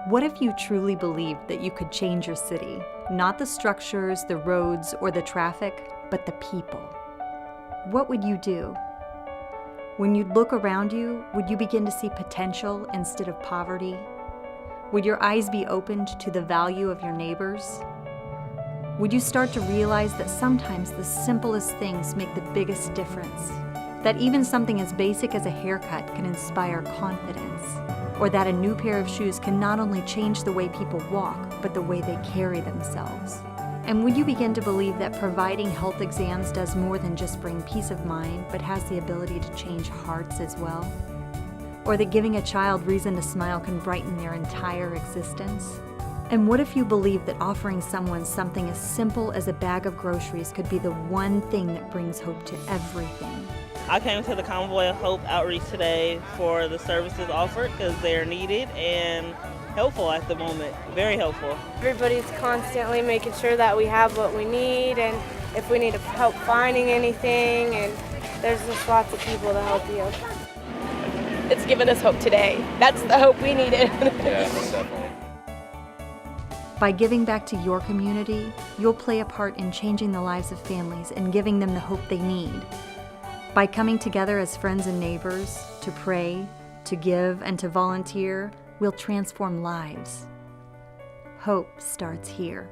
What if you truly believed that you could change your city? Not the structures, the roads, or the traffic, but the people. What would you do? When you look around you, would you begin to see potential instead of poverty? Would your eyes be opened to the value of your neighbors? Would you start to realize that sometimes the simplest things make the biggest difference? That even something as basic as a haircut can inspire confidence? Or that a new pair of shoes can not only change the way people walk, but the way they carry themselves? And would you begin to believe that providing health exams does more than just bring peace of mind, but has the ability to change hearts as well? Or that giving a child reason to smile can brighten their entire existence? And what if you believe that offering someone something as simple as a bag of groceries could be the one thing that brings hope to everything? I came to the Convoy of Hope outreach today for the services offered because they're needed and helpful at the moment, very helpful. Everybody's constantly making sure that we have what we need, and if we need help finding anything, and there's just lots of people to help you. It's given us hope today. That's the hope we needed. Yeah, most definitely. By giving back to your community, you'll play a part in changing the lives of families and giving them the hope they need. By coming together as friends and neighbors to pray, to give, and to volunteer, we'll transform lives. Hope starts here.